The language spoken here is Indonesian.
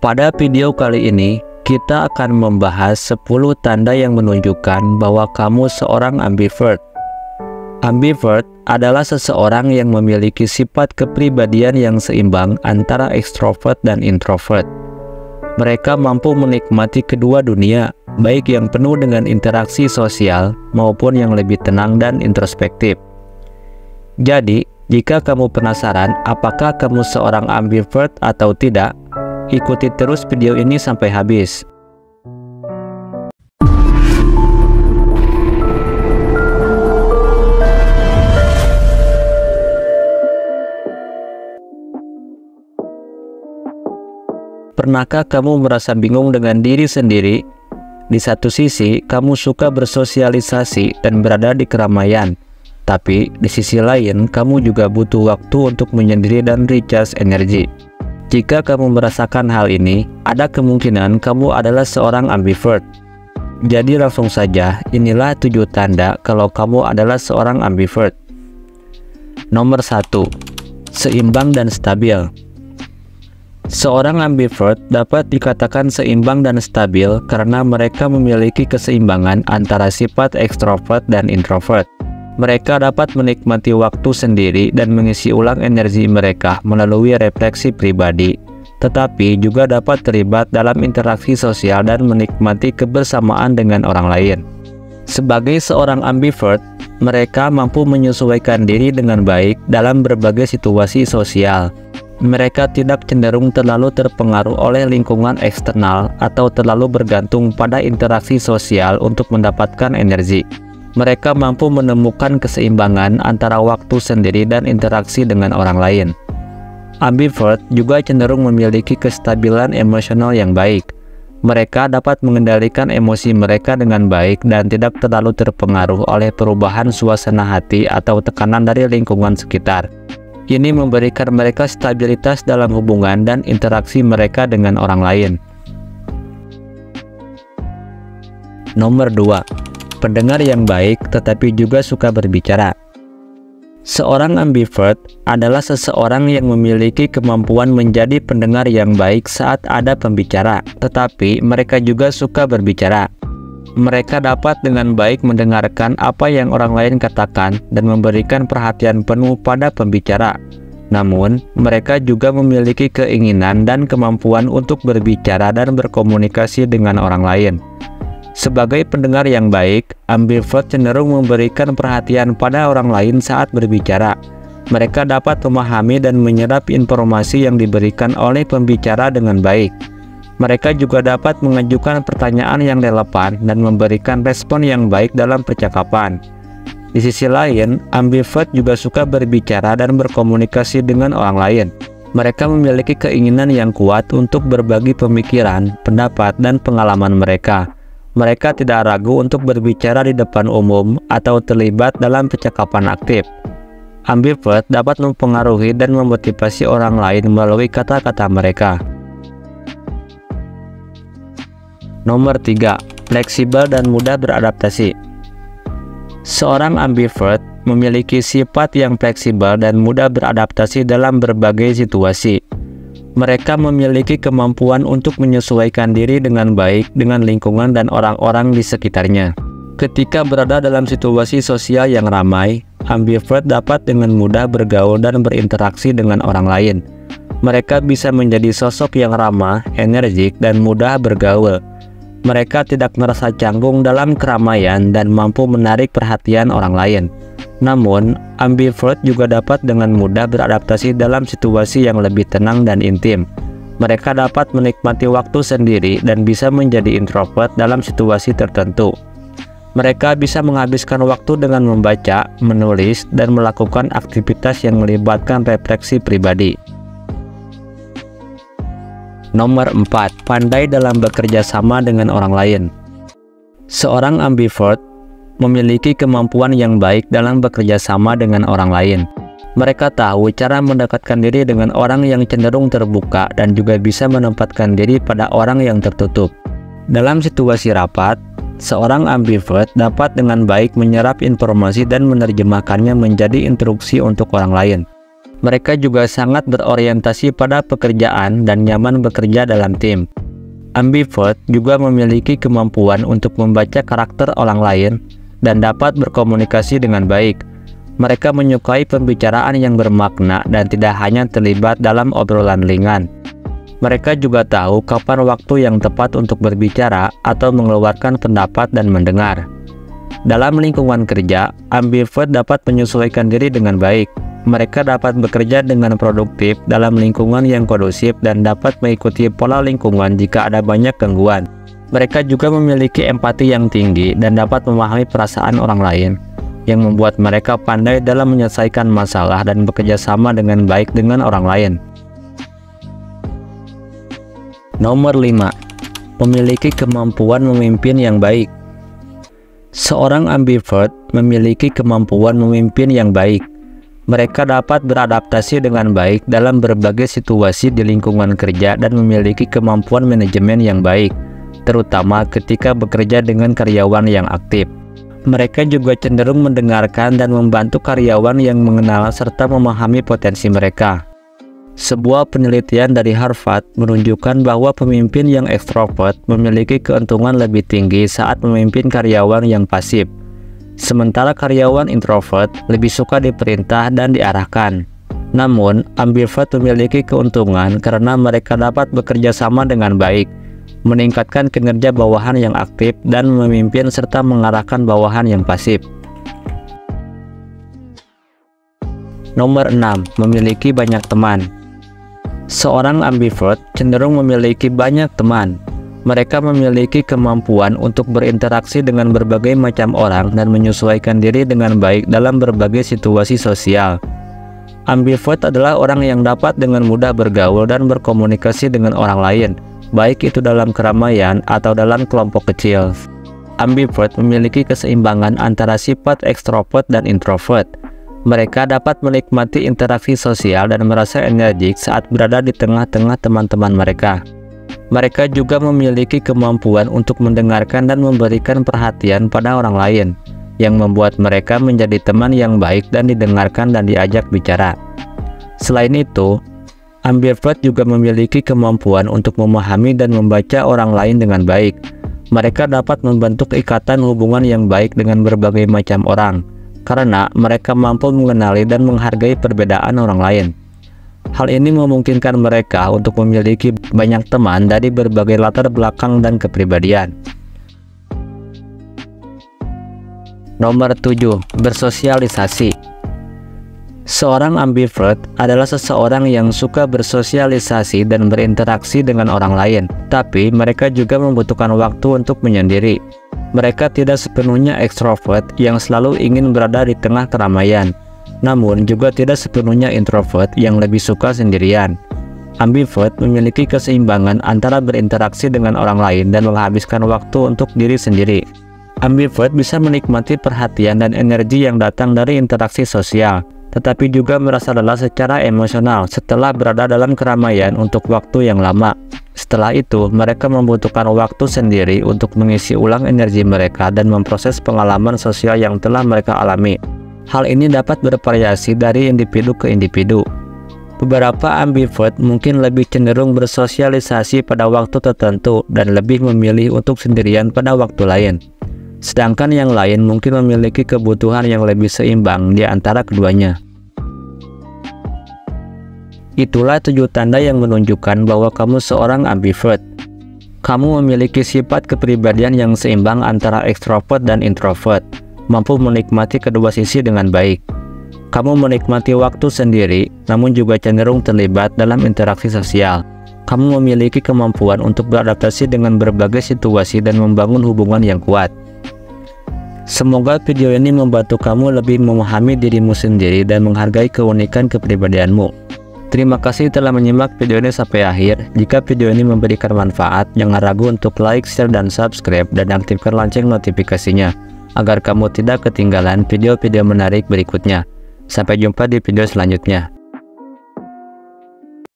Pada video kali ini, kita akan membahas 10 tanda yang menunjukkan bahwa kamu seorang ambivert. Ambivert adalah seseorang yang memiliki sifat kepribadian yang seimbang antara ekstrovert dan introvert. Mereka mampu menikmati kedua dunia, baik yang penuh dengan interaksi sosial maupun yang lebih tenang dan introspektif. Jadi, jika kamu penasaran apakah kamu seorang ambivert atau tidak, ikuti terus video ini sampai habis. Pernahkah kamu merasa bingung dengan diri sendiri? Di satu sisi, kamu suka bersosialisasi dan berada di keramaian. Tapi, di sisi lain, kamu juga butuh waktu untuk menyendiri dan recharge energi. Jika kamu merasakan hal ini, ada kemungkinan kamu adalah seorang ambivert. Jadi langsung saja, inilah 7 tanda kalau kamu adalah seorang ambivert. Nomor 1. Seimbang dan stabil. Seorang ambivert dapat dikatakan seimbang dan stabil karena mereka memiliki keseimbangan antara sifat ekstrovert dan introvert. Mereka dapat menikmati waktu sendiri dan mengisi ulang energi mereka melalui refleksi pribadi, tetapi juga dapat terlibat dalam interaksi sosial dan menikmati kebersamaan dengan orang lain. Sebagai seorang ambivert, mereka mampu menyesuaikan diri dengan baik dalam berbagai situasi sosial. Mereka tidak cenderung terlalu terpengaruh oleh lingkungan eksternal atau terlalu bergantung pada interaksi sosial untuk mendapatkan energi. Mereka mampu menemukan keseimbangan antara waktu sendiri dan interaksi dengan orang lain. Ambivert juga cenderung memiliki kestabilan emosional yang baik. Mereka dapat mengendalikan emosi mereka dengan baik dan tidak terlalu terpengaruh oleh perubahan suasana hati atau tekanan dari lingkungan sekitar. Ini memberikan mereka stabilitas dalam hubungan dan interaksi mereka dengan orang lain. Nomor 2. Pendengar yang baik tetapi juga suka berbicara. Seorang ambivert adalah seseorang yang memiliki kemampuan menjadi pendengar yang baik saat ada pembicara, tetapi mereka juga suka berbicara. Mereka dapat dengan baik mendengarkan apa yang orang lain katakan dan memberikan perhatian penuh pada pembicara. Namun, mereka juga memiliki keinginan dan kemampuan untuk berbicara dan berkomunikasi dengan orang lain. Sebagai pendengar yang baik, ambivert cenderung memberikan perhatian pada orang lain saat berbicara. Mereka dapat memahami dan menyerap informasi yang diberikan oleh pembicara dengan baik. Mereka juga dapat mengajukan pertanyaan yang relevan dan memberikan respon yang baik dalam percakapan. Di sisi lain, ambivert juga suka berbicara dan berkomunikasi dengan orang lain. Mereka memiliki keinginan yang kuat untuk berbagi pemikiran, pendapat, dan pengalaman mereka. Mereka tidak ragu untuk berbicara di depan umum atau terlibat dalam percakapan aktif. Ambivert dapat mempengaruhi dan memotivasi orang lain melalui kata-kata mereka. Nomor 3. Fleksibel dan mudah beradaptasi. Seorang ambivert memiliki sifat yang fleksibel dan mudah beradaptasi dalam berbagai situasi. Mereka memiliki kemampuan untuk menyesuaikan diri dengan baik dengan lingkungan dan orang-orang di sekitarnya. Ketika berada dalam situasi sosial yang ramai, ambivert dapat dengan mudah bergaul dan berinteraksi dengan orang lain. Mereka bisa menjadi sosok yang ramah, energik, dan mudah bergaul. Mereka tidak merasa canggung dalam keramaian dan mampu menarik perhatian orang lain. Namun, ambivert juga dapat dengan mudah beradaptasi dalam situasi yang lebih tenang dan intim. Mereka dapat menikmati waktu sendiri dan bisa menjadi introvert dalam situasi tertentu. Mereka bisa menghabiskan waktu dengan membaca, menulis, dan melakukan aktivitas yang melibatkan refleksi pribadi. Nomor 4. Pandai dalam bekerja sama dengan orang lain. Seorang ambivert memiliki kemampuan yang baik dalam bekerja sama dengan orang lain. Mereka tahu cara mendekatkan diri dengan orang yang cenderung terbuka dan juga bisa menempatkan diri pada orang yang tertutup. Dalam situasi rapat, seorang ambivert dapat dengan baik menyerap informasi dan menerjemahkannya menjadi instruksi untuk orang lain. Mereka juga sangat berorientasi pada pekerjaan dan nyaman bekerja dalam tim. Ambivert juga memiliki kemampuan untuk membaca karakter orang lain dan dapat berkomunikasi dengan baik. Mereka menyukai pembicaraan yang bermakna dan tidak hanya terlibat dalam obrolan ringan. Mereka juga tahu kapan waktu yang tepat untuk berbicara atau mengeluarkan pendapat dan mendengar. Dalam lingkungan kerja, ambivert dapat menyesuaikan diri dengan baik. Mereka dapat bekerja dengan produktif dalam lingkungan yang kondusif dan dapat mengikuti pola lingkungan jika ada banyak gangguan. Mereka juga memiliki empati yang tinggi dan dapat memahami perasaan orang lain, yang membuat mereka pandai dalam menyelesaikan masalah dan bekerja sama dengan baik dengan orang lain. Nomor 5. Memiliki kemampuan memimpin yang baik. Seorang ambivert memiliki kemampuan memimpin yang baik. Mereka dapat beradaptasi dengan baik dalam berbagai situasi di lingkungan kerja dan memiliki kemampuan manajemen yang baik, terutama ketika bekerja dengan karyawan yang aktif. Mereka juga cenderung mendengarkan dan membantu karyawan yang mengenal serta memahami potensi mereka. Sebuah penelitian dari Harvard menunjukkan bahwa pemimpin yang ekstrovert memiliki keuntungan lebih tinggi saat memimpin karyawan yang pasif. Sementara karyawan introvert lebih suka diperintah dan diarahkan. Namun, ambivert memiliki keuntungan karena mereka dapat bekerja sama dengan baik, meningkatkan kinerja bawahan yang aktif, dan memimpin serta mengarahkan bawahan yang pasif. Nomor 6. Memiliki banyak teman. Seorang ambivert cenderung memiliki banyak teman. Mereka memiliki kemampuan untuk berinteraksi dengan berbagai macam orang dan menyesuaikan diri dengan baik dalam berbagai situasi sosial. Ambivert adalah orang yang dapat dengan mudah bergaul dan berkomunikasi dengan orang lain, baik itu dalam keramaian atau dalam kelompok kecil. Ambivert memiliki keseimbangan antara sifat ekstrovert dan introvert. Mereka dapat menikmati interaksi sosial dan merasa energik saat berada di tengah-tengah teman-teman mereka. Mereka juga memiliki kemampuan untuk mendengarkan dan memberikan perhatian pada orang lain, yang membuat mereka menjadi teman yang baik dan didengarkan dan diajak bicara. Selain itu, ambivert juga memiliki kemampuan untuk memahami dan membaca orang lain dengan baik. Mereka dapat membentuk ikatan hubungan yang baik dengan berbagai macam orang, karena mereka mampu mengenali dan menghargai perbedaan orang lain. Hal ini memungkinkan mereka untuk memiliki banyak teman dari berbagai latar belakang dan kepribadian. Nomor 7. Bersosialisasi. Seorang ambivert adalah seseorang yang suka bersosialisasi dan berinteraksi dengan orang lain, tapi mereka juga membutuhkan waktu untuk menyendiri. Mereka tidak sepenuhnya ekstrovert yang selalu ingin berada di tengah keramaian, namun juga tidak sepenuhnya introvert yang lebih suka sendirian. Ambivert memiliki keseimbangan antara berinteraksi dengan orang lain dan menghabiskan waktu untuk diri sendiri. Ambivert bisa menikmati perhatian dan energi yang datang dari interaksi sosial, tetapi juga merasa lelah secara emosional setelah berada dalam keramaian untuk waktu yang lama. Setelah itu, mereka membutuhkan waktu sendiri untuk mengisi ulang energi mereka dan memproses pengalaman sosial yang telah mereka alami. Hal ini dapat bervariasi dari individu ke individu. Beberapa ambivert mungkin lebih cenderung bersosialisasi pada waktu tertentu dan lebih memilih untuk sendirian pada waktu lain. Sedangkan yang lain mungkin memiliki kebutuhan yang lebih seimbang di antara keduanya. Itulah 7 tanda yang menunjukkan bahwa kamu seorang ambivert. Kamu memiliki sifat kepribadian yang seimbang antara ekstrovert dan introvert, mampu menikmati kedua sisi dengan baik. Kamu menikmati waktu sendiri, namun juga cenderung terlibat dalam interaksi sosial. Kamu memiliki kemampuan untuk beradaptasi dengan berbagai situasi dan membangun hubungan yang kuat. Semoga video ini membantu kamu lebih memahami dirimu sendiri dan menghargai keunikan kepribadianmu. Terima kasih telah menyimak video ini sampai akhir. Jika video ini memberikan manfaat, jangan ragu untuk like, share, dan subscribe, dan aktifkan lonceng notifikasinya, agar kamu tidak ketinggalan video-video menarik berikutnya. Sampai jumpa di video selanjutnya.